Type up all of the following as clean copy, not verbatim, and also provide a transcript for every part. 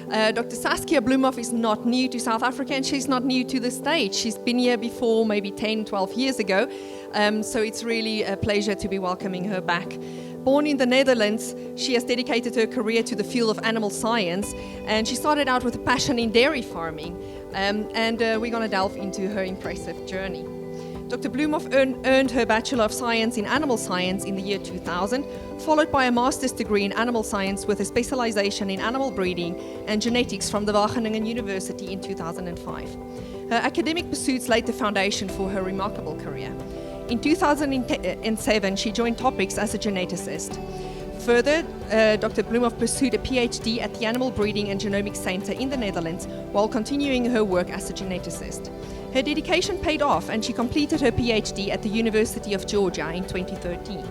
Dr. Saskia Bloemhof is not new to South Africa, and she's not new to the stage. She's been here before, maybe 10, 12 years ago, so it's really a pleasure to be welcoming her back. Born in the Netherlands, she has dedicated her career to the field of animal science, and she started out with a passion in dairy farming, and we're going to delve into her impressive journey. Dr. Bloemhof earned her Bachelor of Science in Animal Science in the year 2000, followed by a master's degree in animal science with a specialization in animal breeding and genetics from the Wageningen University in 2005. Her academic pursuits laid the foundation for her remarkable career. In 2007, she joined Topics as a geneticist. Further, Dr. Bloemhof pursued a PhD at the Animal Breeding and Genomics Center in the Netherlands while continuing her work as a geneticist. Her dedication paid off, and she completed her PhD at the University of Georgia in 2013.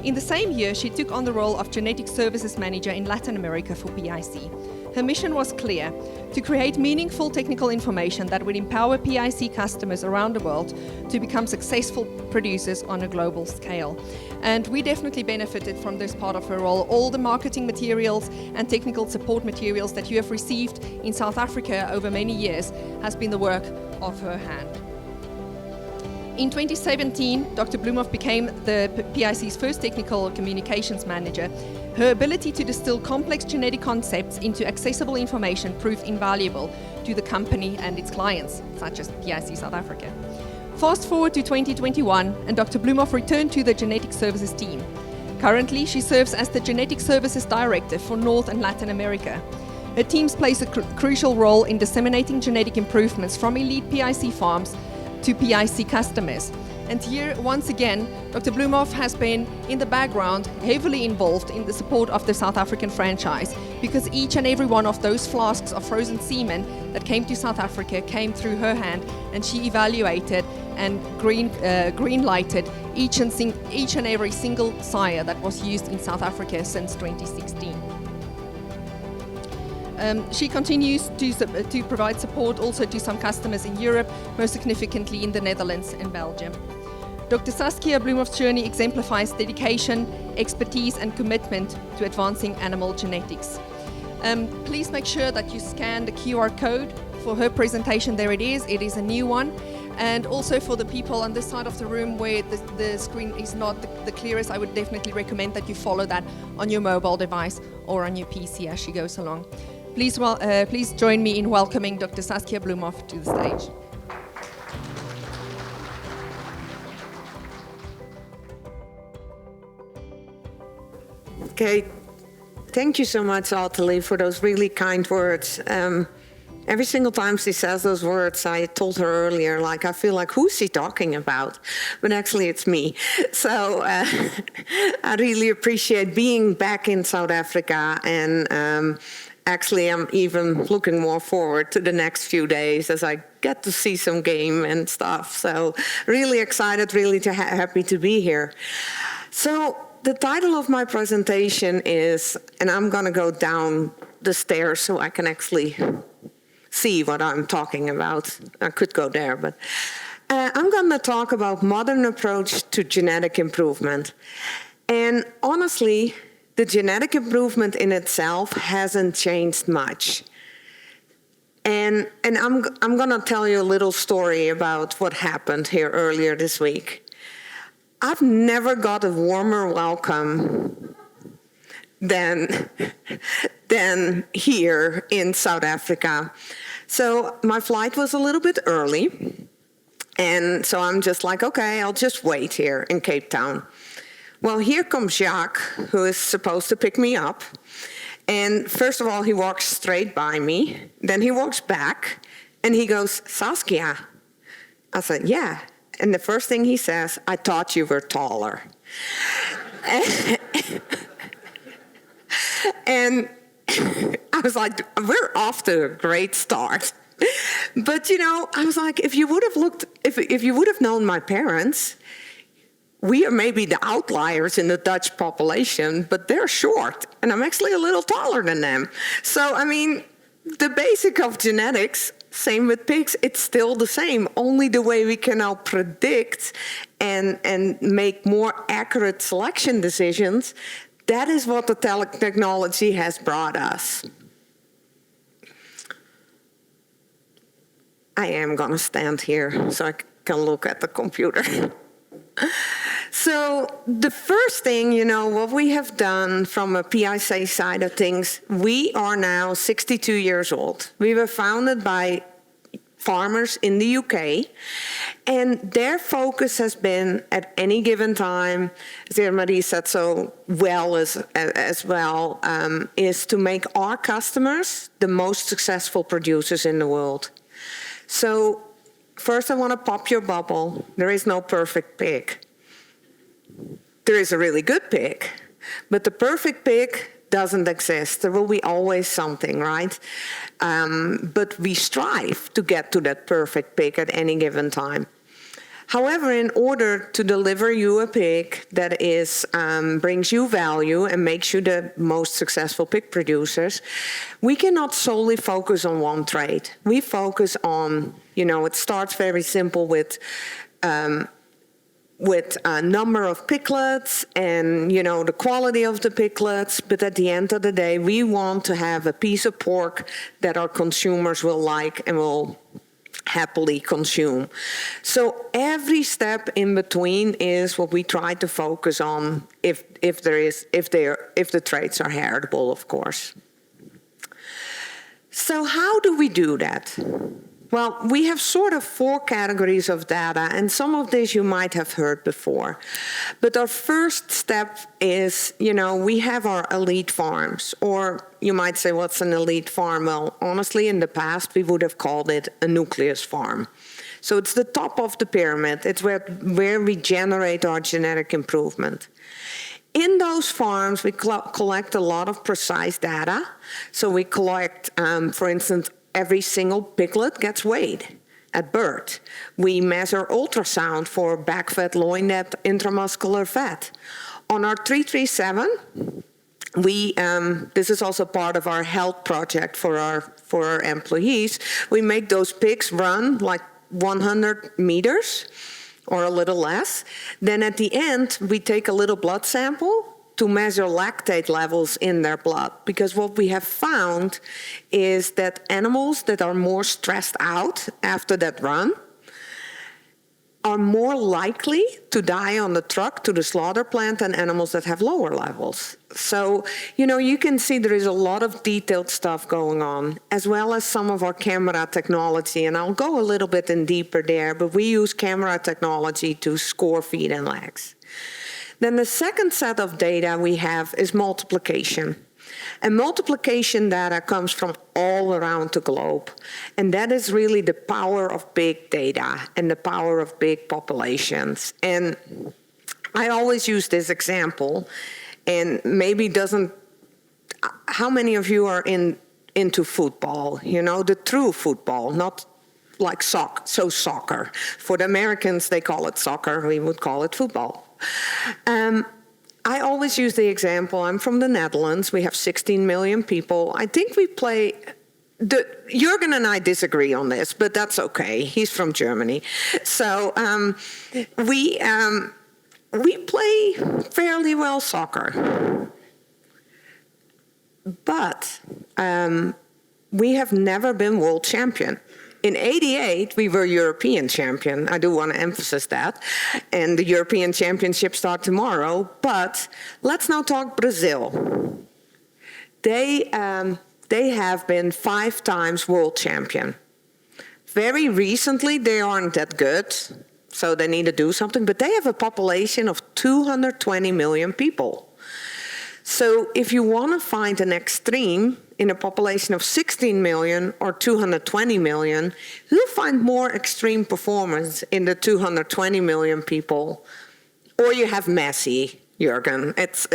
In the same year, she took on the role of Genetic Services Manager in Latin America for PIC. Her mission was clear: to create meaningful technical information that would empower PIC customers around the world to become successful producers on a global scale. And we definitely benefited from this part of her role. All the marketing materials and technical support materials that you have received in South Africa over many years has been the work of her hand. In 2017, Dr. Bloemhof became the PIC's first technical communications manager. Her ability to distill complex genetic concepts into accessible information proved invaluable to the company and its clients, such as PIC South Africa. Fast forward to 2021, and Dr. Bloemhof returned to the Genetic Services team. Currently, she serves as the Genetic Services Director for North and Latin America. Her team plays a crucial role in disseminating genetic improvements from elite PIC farms to PIC customers. And here, once again, Dr. Bloemhof has been in the background, heavily involved in the support of the South African franchise, because each and every one of those flasks of frozen semen that came to South Africa came through her hand, and she evaluated and green-lighted each and every single sire that was used in South Africa since 2016. She continues to provide support also to some customers in Europe, most significantly in the Netherlands and Belgium. Dr. Saskia Bloemhof's journey exemplifies dedication, expertise, and commitment to advancing animal genetics. Please make sure that you scan the QR code for her presentation. There it is a new one. And also for the people on this side of the room where the screen is not the clearest, I would definitely recommend that you follow that on your mobile device or on your PC as she goes along. Please join me in welcoming Dr. Saskia Bloemhof to the stage. Okay, thank you so much, Altali, for those really kind words. Every single time she says those words, I told her earlier, I feel like, who's she talking about? But actually, it's me. So I really appreciate being back in South Africa, and actually, I'm even looking more forward to the next few days as I get to see some game and stuff. So really excited, really happy to be here. So the title of my presentation is, and I'm going to go down the stairs so I can actually see what I'm talking about. I could go there, but I'm going to talk about modern approach to genetic improvement. And honestly, the genetic improvement in itself hasn't changed much. And I'm going to tell you a little story about what happened here earlier this week. I've never got a warmer welcome than here in South Africa. So my flight was a little bit early, and so I'm just like, okay, I'll just wait here in Cape Town. Well, here comes Jacques, who is supposed to pick me up. And first of all, he walks straight by me. Then he walks back, and he goes, Saskia. I said, yeah. And the first thing he says, I thought you were taller. And I was like, we're off to a great start. But, I was like, if you would have known my parents, we are maybe the outliers in the Dutch population, but they're short, and I'm actually a little taller than them. So, the basic of genetics, same with pigs, it's still the same. Only the way we can now predict and make more accurate selection decisions, that is what the technology has brought us. I am going to stand here so I can look at the computer. So the first thing, what we have done from a PIC side of things, we are now 62 years old. We were founded by farmers in the UK, and their focus has been at any given time, as Marie said so well as well, is to make our customers the most successful producers in the world. So first I want to pop your bubble. There is no perfect pig. There is a really good pig, but the perfect pig doesn't exist. There will be always something, right? But we strive to get to that perfect pig at any given time. However, in order to deliver you a pig that brings you value and makes you the most successful pig producers, we cannot solely focus on one trait. We focus on, it starts very simple with a number of piglets and, the quality of the piglets. But at the end of the day, we want to have a piece of pork that our consumers will like and will happily consume. So every step in between is what we try to focus on if the traits are heritable, of course. So how do we do that? Well, we have sort of 4 categories of data, and some of this you might have heard before. But our first step is, we have our elite farms, or you might say, what's an elite farm? Well, honestly, in the past, we would have called it a nucleus farm. So it's the top of the pyramid. It's where we generate our genetic improvement. In those farms, we collect a lot of precise data. So we collect, for instance, every single piglet gets weighed at birth. We measure ultrasound for back fat, loin depth, intramuscular fat. On our 337, this is also part of our health project for our employees. We make those pigs run like 100 meters or a little less. Then at the end, we take a little blood sample to measure lactate levels in their blood. Because what we have found is that animals that are more stressed out after that run are more likely to die on the truck to the slaughter plant than animals that have lower levels. So, you can see there is a lot of detailed stuff going on, as well as some of our camera technology. And I'll go a little bit in deeper there, but we use camera technology to score feet and legs. Then the second set of data we have is multiplication. And multiplication data comes from all around the globe. And that is really the power of big data and the power of big populations. And I always use this example, and maybe how many of you are into football? The true football, not like soccer. For the Americans, they call it soccer. We would call it football. I always use the example, I'm from the Netherlands. We have 16 million people. I think we play, Jurgen and I disagree on this, but that's okay. He's from Germany. So we play fairly well soccer. But we have never been world champion. In '88, we were European champion. I do want to emphasize that. And the European Championship start tomorrow. But let's now talk Brazil. They have been 5 times world champion. Very recently, they aren't that good, so they need to do something. But they have a population of 220 million people. So if you want to find an extreme in a population of 16 million or 220 million, you'll find more extreme performance in the 220 million people. Or you have Messi, Jurgen. It's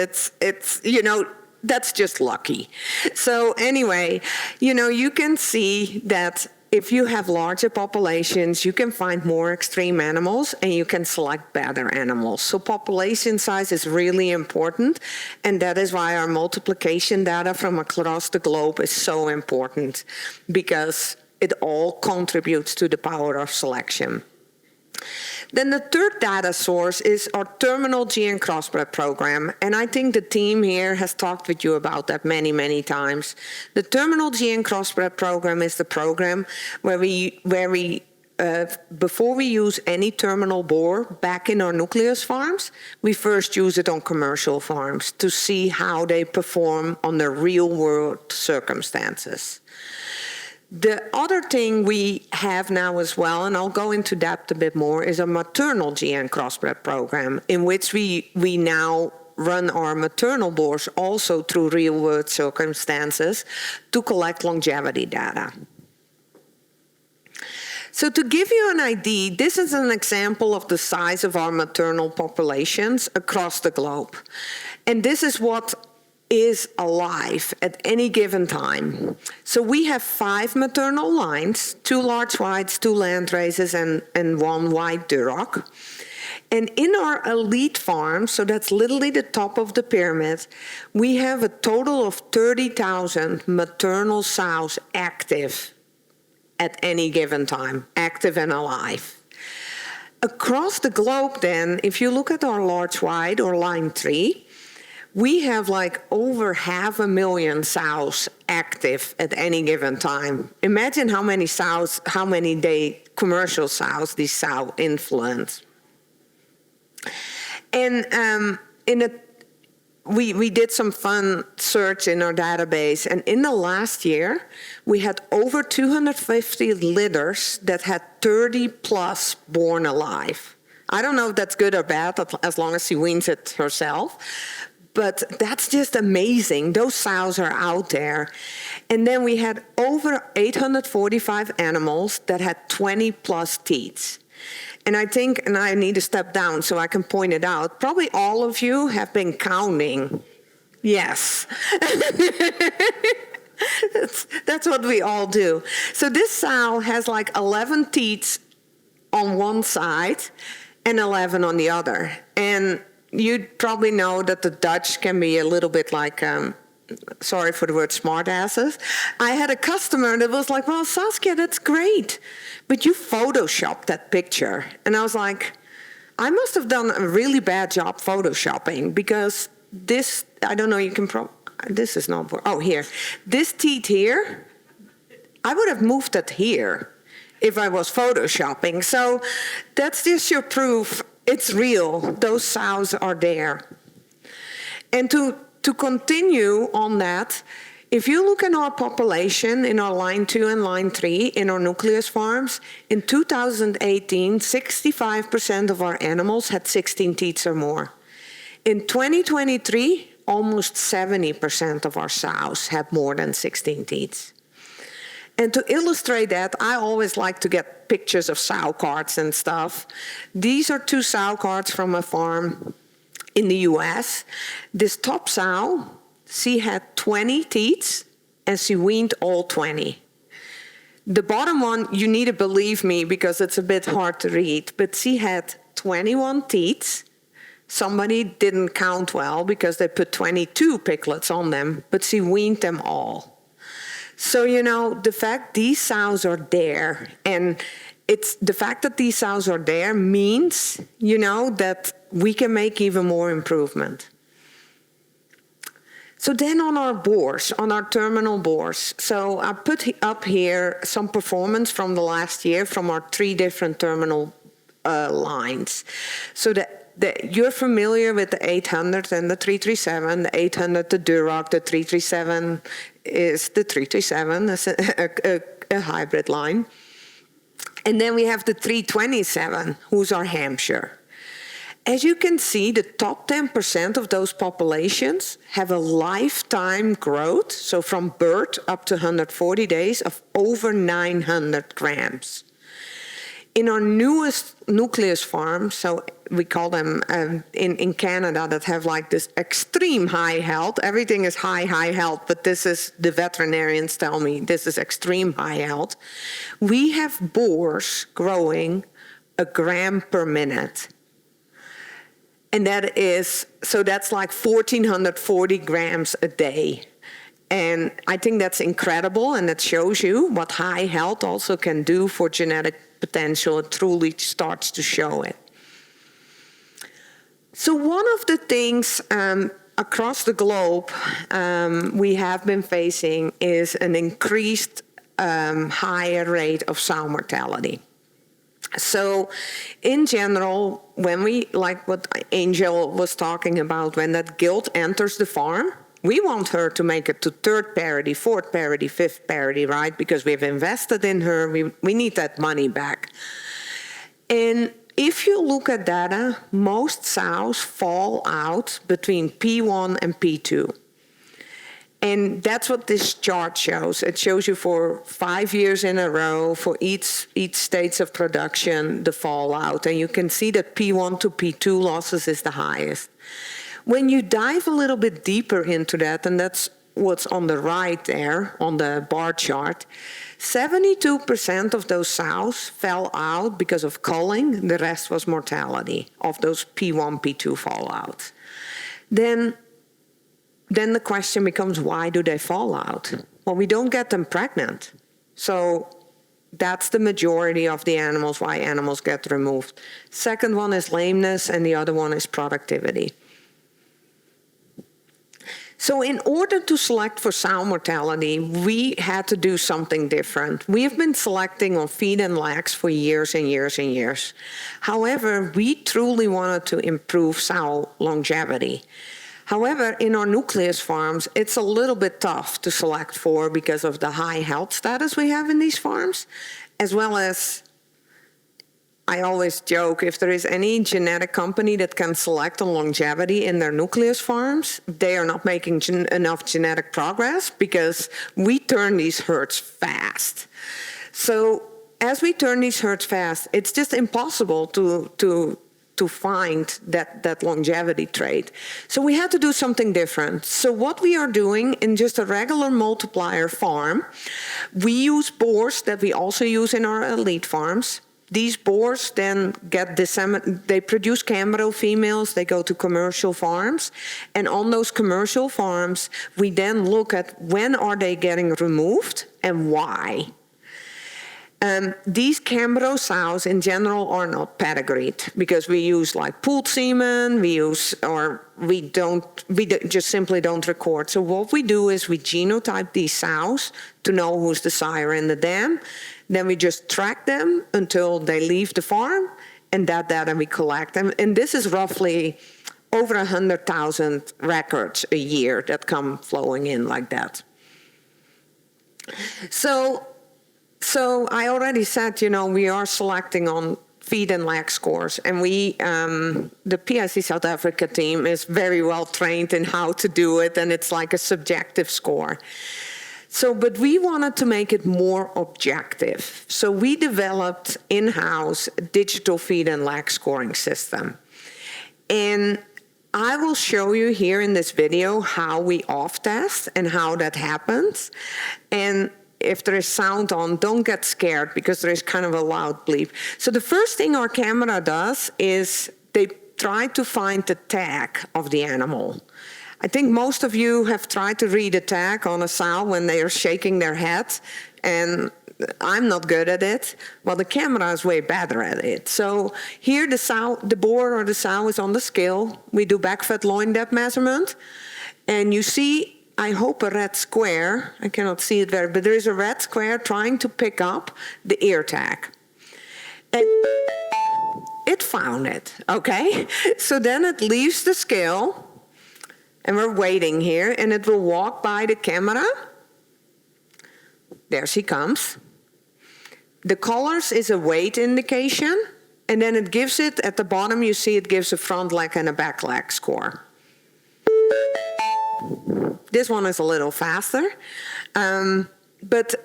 that's just lucky. So anyway, you can see that if you have larger populations, you can find more extreme animals and you can select better animals. So population size is really important, and that is why our multiplication data from across the globe is so important, because it all contributes to the power of selection. Then the third data source is our terminal gene crossbred program. And I think the team here has talked with you about that many, many times. The terminal gene crossbred program is the program where we before we use any terminal boar back in our nucleus farms, we first use it on commercial farms to see how they perform under real-world circumstances. The other thing we have now as well, and I'll go into depth a bit more, is a maternal GN crossbred program in which we now run our maternal boars also through real-world circumstances to collect longevity data. So to give you an idea, this is an example of the size of our maternal populations across the globe. And this is what is alive at any given time. So we have 5 maternal lines, 2 large whites, 2 land races, and 1 white Duroc. And in our elite farm, so that's literally the top of the pyramid, we have a total of 30,000 maternal sows active at any given time, active and alive. Across the globe then, if you look at our large white or line 3, we have like over 500,000 sows active at any given time. Imagine how many sows, how many commercial sows these sows influence. And we did some fun search in our database, and in the last year, we had over 250 litters that had 30 plus born alive. I don't know if that's good or bad, as long as she weans it herself. But that's just amazing. Those sows are out there. And then we had over 845 animals that had 20 plus teats. And I think, and I need to step down so I can point it out, probably all of you have been counting. Yes. That's what we all do. So this sow has like 11 teats on one side and 11 on the other. And you probably know that the Dutch can be a little bit like, sorry for the word smartasses. I had a customer that was like, well, Saskia, that's great, but you photoshopped that picture. And I was like, I must have done a really bad job photoshopping, because this, I don't know, you can this is not, oh, here. This teat here, I would have moved it here if I was photoshopping. So that's just your proof. It's real. Those sows are there. And to continue on that, if you look at our population in our line 2 and line 3 in our nucleus farms, in 2018, 65% of our animals had 16 teats or more. In 2023, almost 70% of our sows have more than 16 teats. And to illustrate that, I always like to get pictures of sow carts and stuff. These are 2 sow carts from a farm in the US. This top sow, she had 20 teats, and she weaned all 20. The bottom one, you need to believe me because it's a bit hard to read, but she had 21 teats. Somebody didn't count well because they put 22 piglets on them, but she weaned them all. So, you know, the fact these sows are there, and it's the fact that these sows are there means, you know, that we can make even more improvement. So then on our boars, on our terminal boars, so I put up here some performance from the last year from our 3 different terminal lines. So you're familiar with the 800 and the 337, the 800, the Duroc, the 337 is the 337, that's a hybrid line. And then we have the 327, who's our Hampshire. As you can see, the top 10% of those populations have a lifetime growth, so from birth up to 140 days, of over 900 grams. In our newest nucleus farm, so we call them in Canada, that have like this extreme high health. Everything is high health, but this is, the veterinarians tell me, this is extreme high health. We have boars growing 1 gram per minute. And that is, so that's like 1,440 grams a day. And I think that's incredible, and that shows you what high health also can do for genetic potential. It truly starts to show it. So one of the things across the globe we have been facing is an increased higher rate of sow mortality. So in general, when we, like what Angel was talking about, when that gilt enters the farm, we want her to make it to third parity, fourth parity, fifth parity, right? Because we've invested in her, we need that money back. And if you look at data, most sows fall out between P1 and P2. And that's what this chart shows. It shows you for 5 years in a row, for each stage of production, the fallout. And you can see that P1 to P2 losses is the highest. When you dive a little bit deeper into that, and that's what's on the right there on the bar chart, 72% of those sows fell out because of culling. The rest was mortality of those P1, P2 fallouts. Then the question becomes, why do they fall out? Well, we don't get them pregnant. So that's the majority of the animals, why animals get removed. Second one is lameness, and the other one is productivity. So in order to select for sow mortality, we had to do something different. We have been selecting on feed and lax for years and years and years. However, we truly wanted to improve sow longevity. However, in our nucleus farms, it's a little bit tough to select for because of the high health status we have in these farms, as well as, I always joke, if there is any genetic company that can select on longevity in their nucleus farms, they are not making enough genetic progress because we turn these herds fast. So as we turn these herds fast, it's just impossible to find that longevity trait. So we had to do something different. So what we are doing in just a regular multiplier farm, we use boars that we also use in our elite farms. These boars then get they produce Camaro females, they go to commercial farms, and on those commercial farms, we then look at when are they getting removed and why. These Camaro sows in general are not pedigreed because we use like pooled semen, we just simply don't record. So what we do is we genotype these sows to know who's the sire in the dam. Then we just track them until they leave the farm, and that data we collect them. And this is roughly over 100,000 records a year that come flowing in like that. So I already said, we are selecting on feed and lax scores, and the PIC South Africa team is very well trained in how to do it, and it's like a subjective score. So, but we wanted to make it more objective. So we developed in-house a digital feed and lax scoring system. And I will show you here in this video how we off-test and how that happens. And if there is sound on, don't get scared because there is kind of a loud bleep. So the first thing our camera does is they try to find the tag of the animal. I think most of you have tried to read a tag on a sow when they are shaking their head, and I'm not good at it. Well, the camera is way better at it. So here the boar or the sow is on the scale. We do back fat loin depth measurement, and you see, I hope, a red square. I cannot see it very, but there is a red square trying to pick up the ear tag. And it found it, okay? So then it leaves the scale, and we're waiting here, and it will walk by the camera. There she comes. The colors is a weight indication, and then it gives it, at the bottom you see it gives a front leg and a back leg score. This one is a little faster, but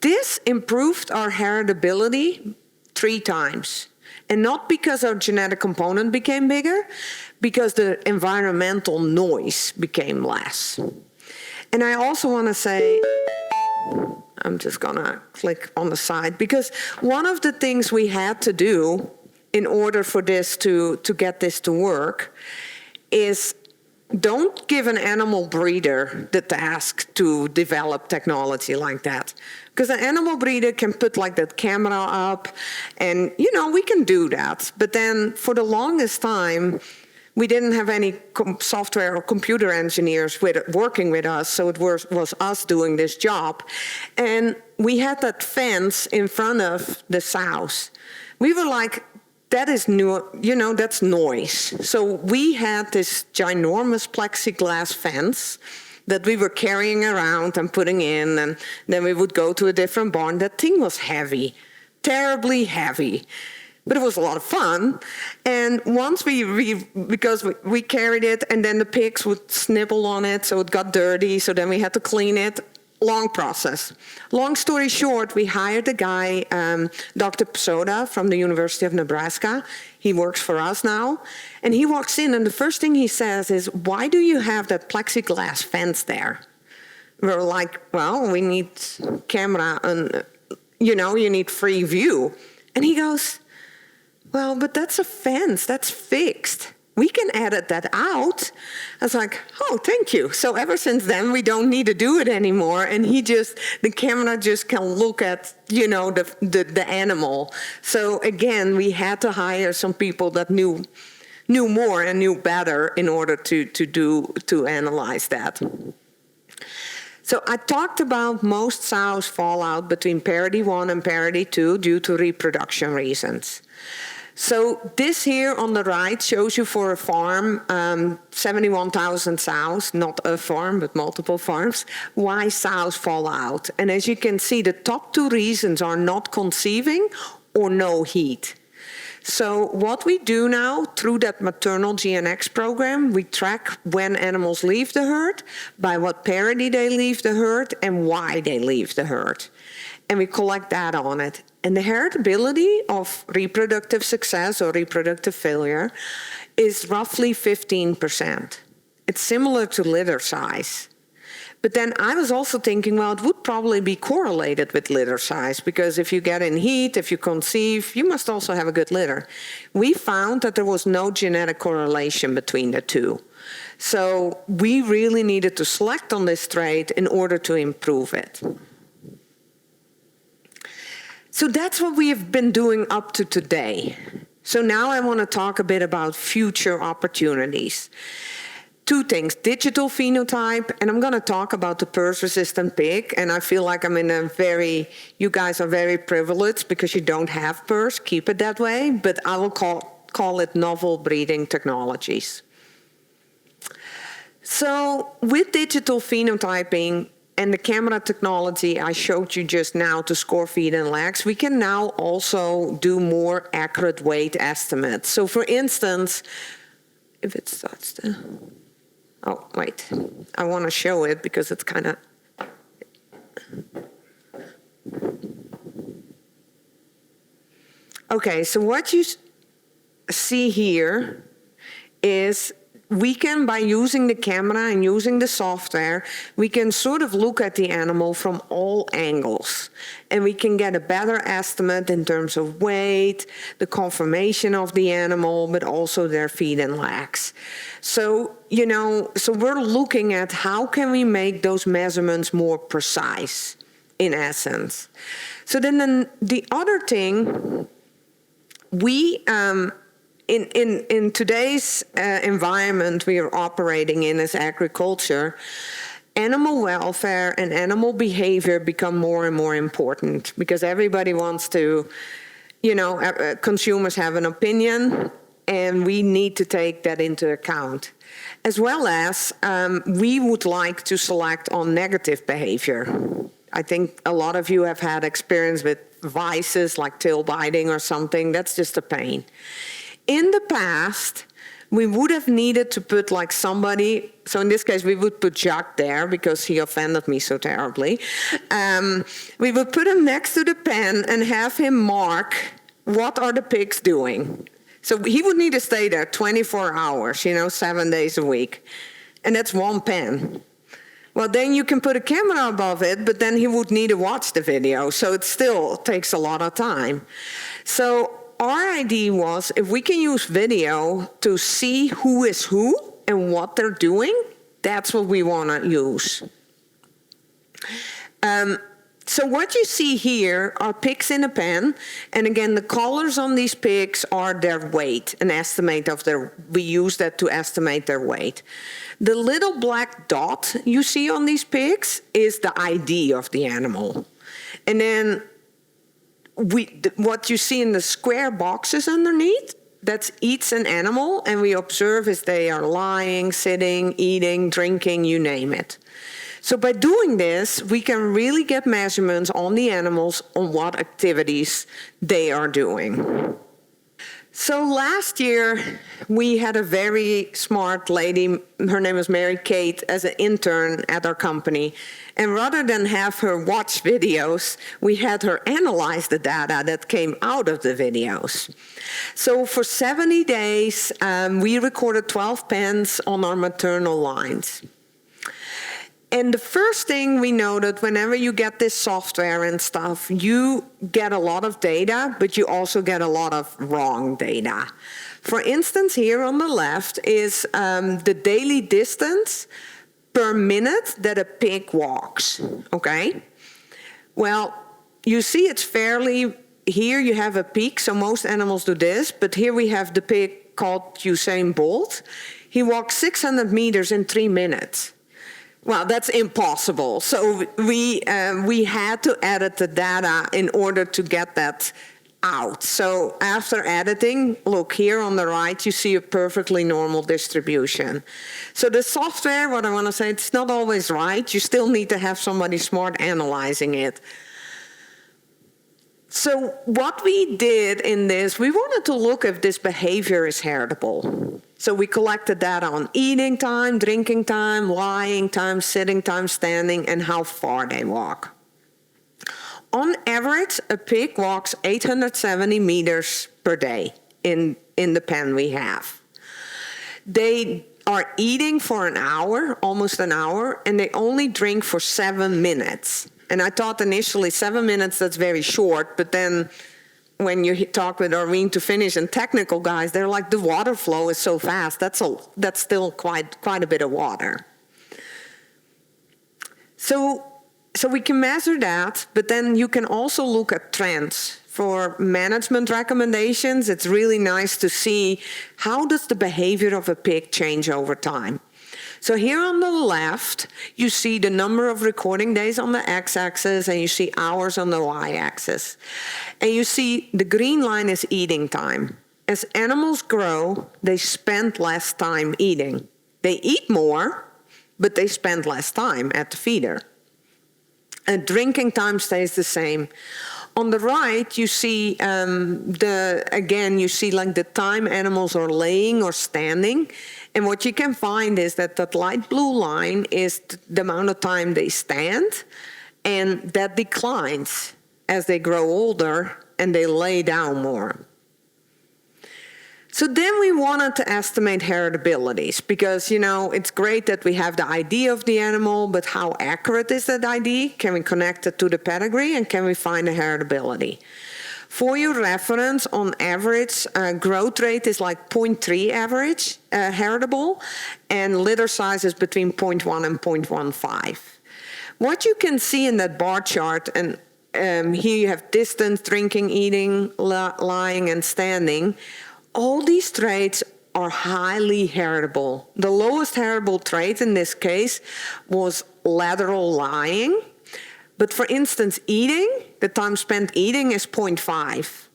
this improved our heritability 3 times. And not because our genetic component became bigger, because the environmental noise became less. And I also want to say, I'm just going to click on the side, because one of the things we had to do in order for this to get this to work is don't give an animal breeder the task to develop technology like that. Because an animal breeder can put like that camera up, and we can do that. But then for the longest time, we didn't have any software or computer engineers working with us, so it was us doing this job. And we had that fence in front of the sows. We were like, that is new, that's noise. So we had this ginormous plexiglass fence that we were carrying around and putting in, and then we would go to a different barn. That thing was heavy, terribly heavy. But it was a lot of fun. And once because we carried it, and then the pigs would snibble on it, so it got dirty, so then we had to clean it. Long process. Long story short, we hired a guy, Dr. Psoda from the University of Nebraska. He works for us now. And he walks in, and the first thing he says is, why do you have that plexiglass fence there? We're like, well, we need camera, and you need free view. And he goes, well, but that's a fence, that's fixed. We can edit that out. I was like, oh, thank you. So ever since then, we don't need to do it anymore. And the camera just can look at, the animal. So again, we had to hire some people that knew more and knew better in order to analyze that. So I talked about most sows fall out between parity 1 and parity 2 due to reproduction reasons. So this here on the right shows you for a farm, 71,000 sows, not a farm, but multiple farms, why sows fall out. And as you can see, the top 2 reasons are not conceiving or no heat. So what we do now, through that maternal GNX program, we track when animals leave the herd, by what parity they leave the herd, and why they leave the herd. And we collect data on it. And the heritability of reproductive success or reproductive failure is roughly 15%. It's similar to litter size. But then I was also thinking, well, it would probably be correlated with litter size, because if you get in heat, if you conceive, you must also have a good litter. We found that there was no genetic correlation between the two. So we really needed to select on this trait in order to improve it. So that's what we have been doing up to today. So now I want to talk a bit about future opportunities. 2 things, digital phenotype, and I'm going to talk about the PRRS-resistant pig, and I feel like I'm in you guys are very privileged because you don't have PRRS, keep it that way, but I will call it novel breeding technologies. So with digital phenotyping, and the camera technology I showed you just now to score feet and legs, we can now also do more accurate weight estimates. So for instance, if it starts to... Oh, wait. I want to show it because it's kind of... Okay, so what you see here is we can, by using the camera and using the software, we can sort of look at the animal from all angles. And we can get a better estimate in terms of weight, the conformation of the animal, but also their feet and legs. So, so we're looking at how can we make those measurements more precise, in essence. So then the other thing, we... In today's environment we are operating in as agriculture, animal welfare and animal behavior become more and more important because everybody wants to, consumers have an opinion, and we need to take that into account. As well as we would like to select on negative behavior. I think a lot of you have had experience with vices like tail biting or something. That's just a pain. In the past, we would have needed to put like somebody, so in this case we would put Jacques there because he offended me so terribly. We would put him next to the pen and have him mark what are the pigs doing. So he would need to stay there 24 hours, 7 days a week. And that's one pen. Well, then you can put a camera above it, but then he would need to watch the video. So it still takes a lot of time. So our idea was, if we can use video to see who is who and what they're doing, that's what we want to use. So what you see here are pigs in a pen, and again, the colors on these pigs are their weight, an estimate of we use that to estimate their weight. The little black dot you see on these pigs is the ID of the animal. And then what you see in the square boxes underneath, that's eats an animal, and we observe if they are lying, sitting, eating, drinking, you name it. So by doing this, we can really get measurements on the animals on what activities they are doing. So last year, we had a very smart lady, her name is Mary Kate, as an intern at our company. And rather than have her watch videos, we had her analyze the data that came out of the videos. So for 70 days, we recorded 12 pens on our maternal lines. And the first thing we noted, whenever you get this software and stuff, you get a lot of data, but you also get a lot of wrong data. For instance, here on the left is the daily distance per minute that a pig walks, okay? Well, you see it's fairly, here you have a peak, so most animals do this, but here we have the pig called Usain Bolt. He walks 600 meters in 3 minutes. Well, that's impossible. So we had to edit the data in order to get that out. So after editing, look here on the right, you see a perfectly normal distribution. So the software, what I want to say, it's not always right. You still need to have somebody smart analyzing it. So what we did in this, we wanted to look if this behavior is heritable. So we collected data on eating time, drinking time, lying time, sitting time, standing, and how far they walk. On average, a pig walks 870 meters per day in the pen we have. They are eating for an hour, almost an hour, and they only drink for 7 minutes. And I thought initially 7 minutes, that's very short, but then when you talk with Arlene to finish and technical guys, they're like, the water flow is so fast. That's still quite a bit of water. So we can measure that, but then you can also look at trends. For management recommendations, it's really nice to see how does the behavior of a pig change over time. So here on the left, you see the number of recording days on the x-axis, and you see hours on the y-axis. And you see the green line is eating time. As animals grow, they spend less time eating. They eat more, but they spend less time at the feeder. And drinking time stays the same. On the right, you see you see like the time animals are laying or standing. And what you can find is that light blue line is the amount of time they stand, and that declines as they grow older and they lay down more. So then we wanted to estimate heritabilities because, it's great that we have the ID of the animal, but how accurate is that ID? Can we connect it to the pedigree, and can we find a heritability? For your reference, on average, growth rate is like 0.3 average heritable, and litter size is between 0.1 and 0.15. What you can see in that bar chart, and here you have distance, drinking, eating, lying, and standing. All these traits are highly heritable. The lowest heritable trait in this case was lateral lying. But for instance, eating, the time spent eating is 0.5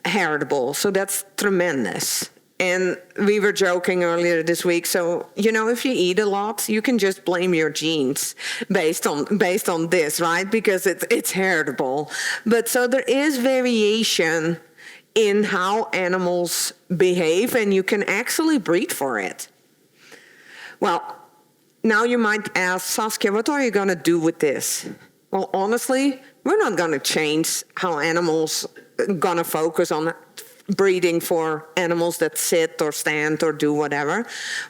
heritable. So that's tremendous. And we were joking earlier this week. So, if you eat a lot, you can just blame your genes based on this, right? Because it's heritable. But so there is variation in how animals behave, and you can actually breed for it. Well, now you might ask, Saskia, what are you going to do with this? Well, honestly, we're not going to change how animals are going to focus on breeding for animals that sit or stand or do whatever.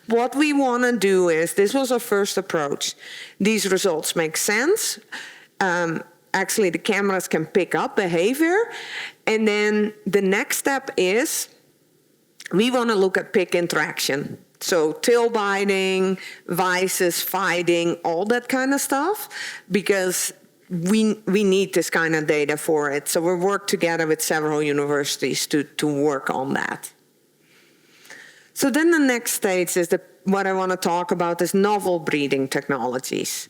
What we want to do is, this was our first approach. These results make sense. Actually, the cameras can pick up behavior. And then the next step is we want to look at pig interaction. So tail biting, vices, fighting, all that kind of stuff. Because we need this kind of data for it. So we work together with several universities to work on that. So then the next stage is what I want to talk about is novel breeding technologies.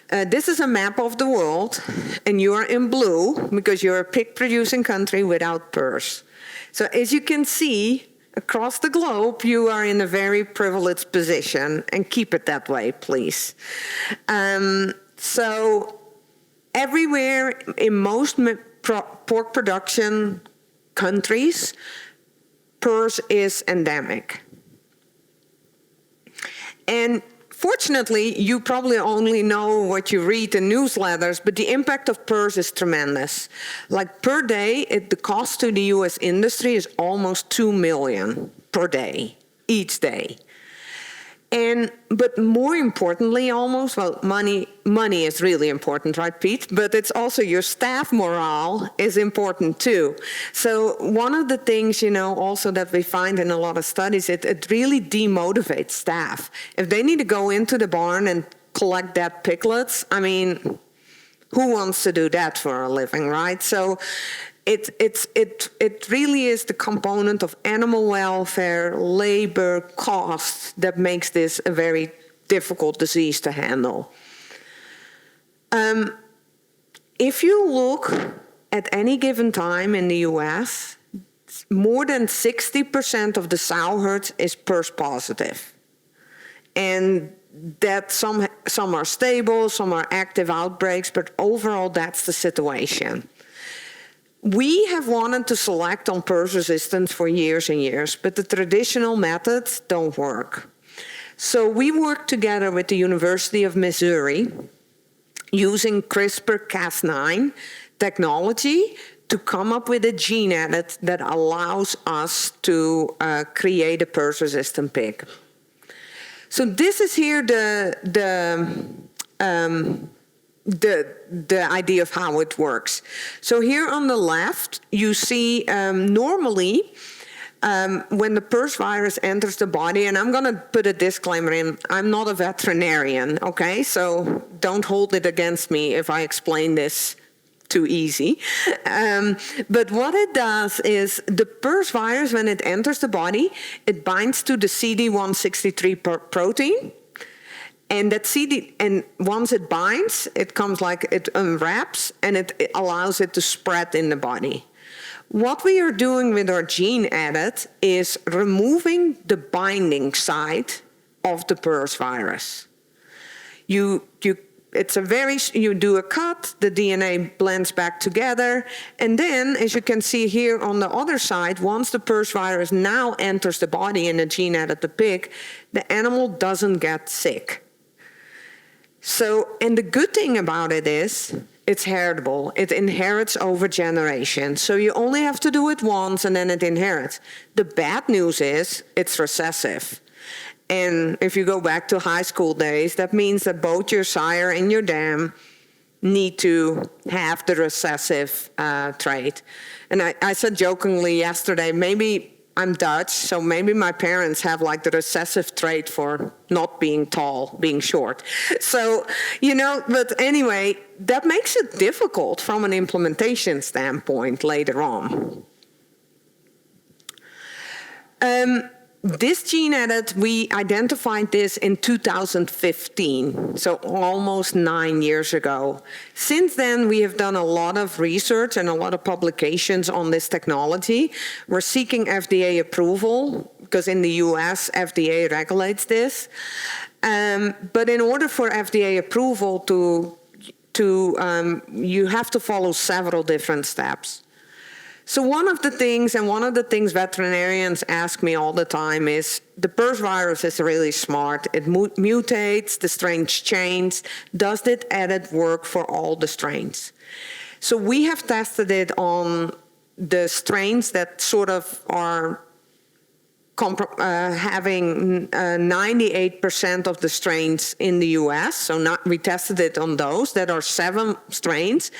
This is a map of the world, and you are in blue because you're a pig-producing country without PRRS. So as you can see, across the globe, you are in a very privileged position, and keep it that way, please. So everywhere in most pork production countries, PRRS is endemic. And fortunately, you probably only know what you read in newsletters, but the impact of PRRS is tremendous. Like per day, the cost to the US industry is almost $2 million per day, each day. But more importantly, almost, well, money is really important, right, Pete? But it's also your staff morale is important too. So one of the things, also that we find in a lot of studies, it really demotivates staff. If they need to go into the barn and collect dead piglets, I mean, who wants to do that for a living, right? So it really is the component of animal welfare, labor, cost that makes this a very difficult disease to handle. If you look at any given time in the US, more than 60% of the sow herds is PRRS positive. And that some are stable, some are active outbreaks, but overall that's the situation. We have wanted to select on PRRS resistance for years and years, but the traditional methods don't work. So we worked together with the University of Missouri using CRISPR-Cas9 technology to come up with a gene edit that allows us to create a PRRS-resistant pig. So this is here the idea of how it works. So here on the left, you see normally when the PRRS virus enters the body, and I'm going to put a disclaimer in, I'm not a veterinarian, okay? So don't hold it against me if I explain this too easy. But what it does is the PRRS virus, when it enters the body, it binds to the CD163 protein. And and once it binds, it comes like it unwraps and it allows it to spread in the body. What we are doing with our gene edit is removing the binding site of the PRRS virus. You do a cut, the DNA blends back together, and then, as you can see here on the other side, once the PRRS virus now enters the body in the gene edit the pig, the animal doesn't get sick. So, and the good thing about it is, it's heritable. It inherits over generations. So you only have to do it once and then it inherits. The bad news is, it's recessive. And if you go back to high school days, that means that both your sire and your dam need to have the recessive trait. And I said jokingly yesterday, maybe I'm Dutch, so maybe my parents have like the recessive trait for not being tall, being short. So, but anyway, that makes it difficult from an implementation standpoint later on. This gene edit, we identified this in 2015, so almost 9 years ago. Since then, we have done a lot of research and a lot of publications on this technology. We're seeking FDA approval, because in the US, FDA regulates this. But in order for FDA approval you have to follow several different steps. So one of the things veterinarians ask me all the time is, the PRRS virus is really smart. It mutates, the strains change. Does that edit work for all the strains? So we have tested it on the strains that sort of are having 98% of the strains in the US. So we tested it on those. That are 7 strains.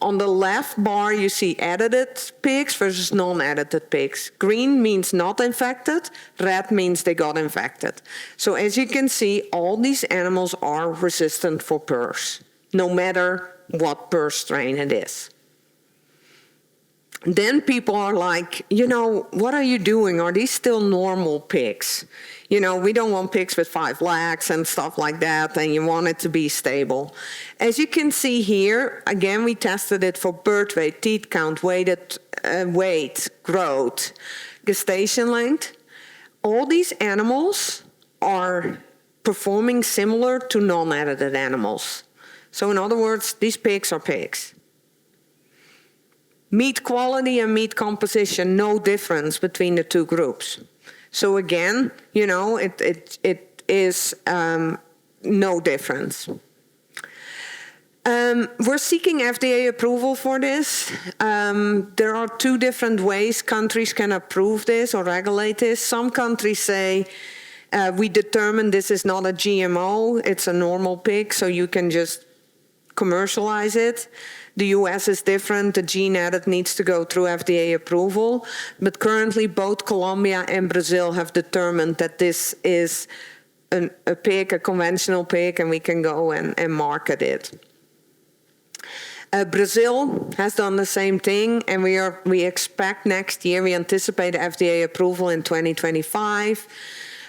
On the left bar, you see edited pigs versus non-edited pigs. Green means not infected. Red means they got infected. So as you can see, all these animals are resistant for PRRS, no matter what birth strain it is. Then people are like, you know, what are you doing? Are these still normal pigs? You know, we don't want pigs with 5 legs and stuff like that, and you want it to be stable. As you can see here, again, we tested it for birth weight, teeth count, weight, growth, gestation length. All these animals are performing similar to non-edited animals. So in other words, these pigs are pigs. Meat quality and meat composition, no difference between the two groups. So again, you know, it is no difference. We're seeking FDA approval for this. There are 2 different ways countries can approve this or regulate this. Some countries say, we determine this is not a GMO, it's a normal pig, so you can just commercialize it. The US is different. The gene edit needs to go through FDA approval. But currently, both Colombia and Brazil have determined that this is a pig, a conventional pig, and we can go and market it. Brazil has done the same thing, and we expect next year, we anticipate FDA approval in 2025.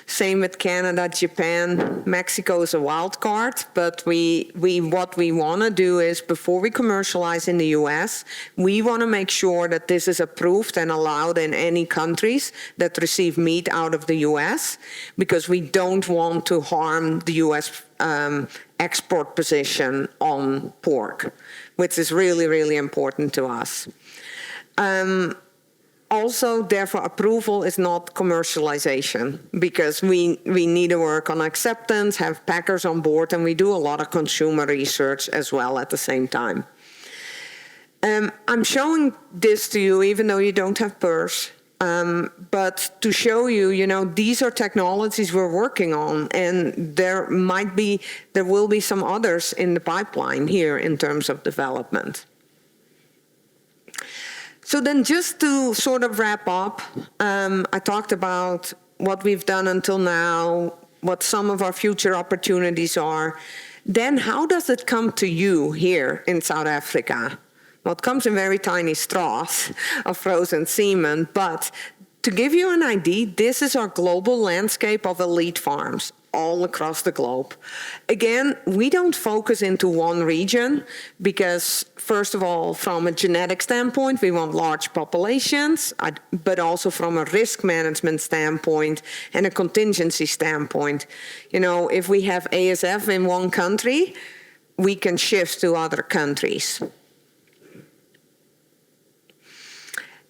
Same with Canada, Japan. Mexico is a wild card, but what we want to do is, before we commercialize in the US, we want to make sure that this is approved and allowed in any countries that receive meat out of the US, because we don't want to harm the US export position on pork, which is really, really important to us. Also, therefore, approval is not commercialization, because we need to work on acceptance, have packers on board, and we do a lot of consumer research as well at the same time. I'm showing this to you, even though you don't have PRRS, but to show you, you know, these are technologies we're working on, and there will be some others in the pipeline here in terms of development. So then, just to sort of wrap up, I talked about what we've done until now, what some of our future opportunities are. Then how does it come to you here in South Africa? Well, it comes in very tiny straws of frozen semen, but to give you an idea, this is our global landscape of elite farms all across the globe. Again, we don't focus into one region because, first of all, from a genetic standpoint, we want large populations, but also from a risk management standpoint and a contingency standpoint. You know, if we have ASF in one country, we can shift to other countries.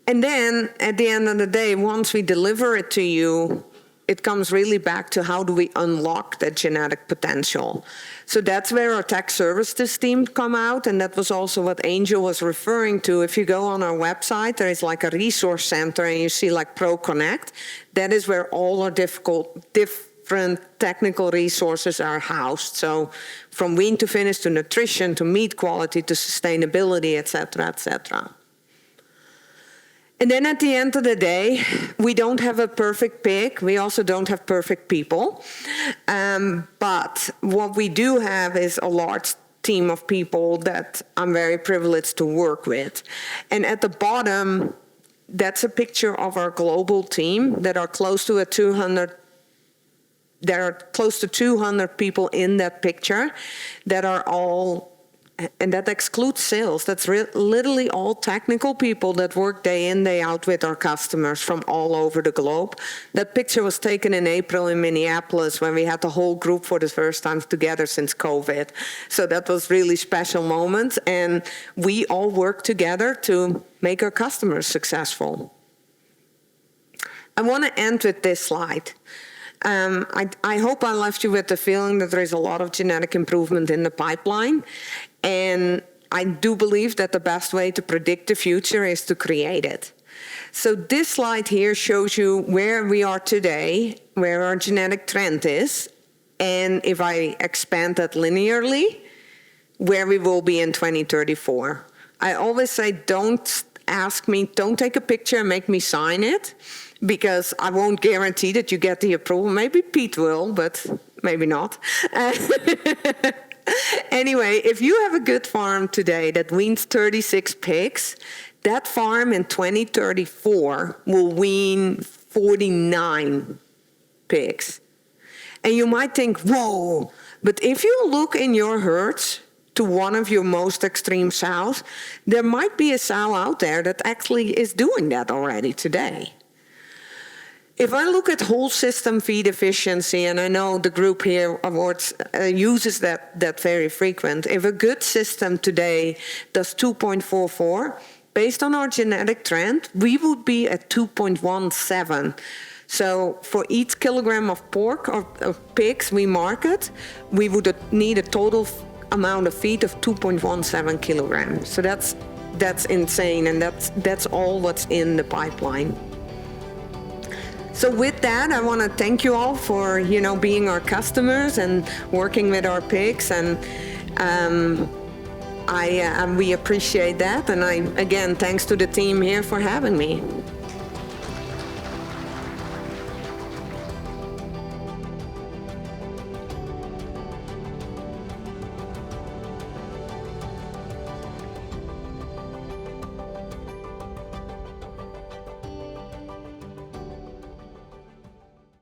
And then, at the end of the day, once we deliver it to you, it comes really back to how do we unlock that genetic potential. So that's where our tech services team come out, and that was also what Angel was referring to. If you go on our website, there is like a resource center, and you see like ProConnect. That is where all our different technical resources are housed. So from wean to finish to nutrition to meat quality to sustainability, et cetera, et cetera. And then at the end of the day, we don't have a perfect pig. We also don't have perfect people. But what we do have is a large team of people that I'm very privileged to work with. And at the bottom, that's a picture of our global team that are close to 200. There are close to 200 people in that picture that are all, and that excludes sales. That's literally all technical people that work day in, day out with our customers from all over the globe. That picture was taken in April in Minneapolis when we had the whole group for the first time together since COVID. So that was really special moment, and we all work together to make our customers successful. I want to end with this slide. I hope I left you with the feeling that there is a lot of genetic improvement in the pipeline. And I do believe that the best way to predict the future is to create it. So this slide here shows you where we are today, where our genetic trend is, and if I expand that linearly, where we will be in 2034. I always say, don't take a picture and make me sign it, because I won't guarantee that you get the approval. Maybe Pete will, but maybe not. Anyway, if you have a good farm today that weans 36 pigs, that farm in 2034 will wean 49 pigs. And you might think, whoa, but if you look in your herds to one of your most extreme sows, there might be a sow out there that actually is doing that already today. If I look at whole system feed efficiency, and I know the group here awards uses that very frequent, if a good system today does 2.44, based on our genetic trend, we would be at 2.17. So for each kilogram of pork or of pigs we market, we would need a total amount of feed of 2.17 kilograms. So that's insane, and that's all what's in the pipeline. So with that, I want to thank you all for being our customers and working with our pigs, and we appreciate that. And again, thanks to the team here for having me.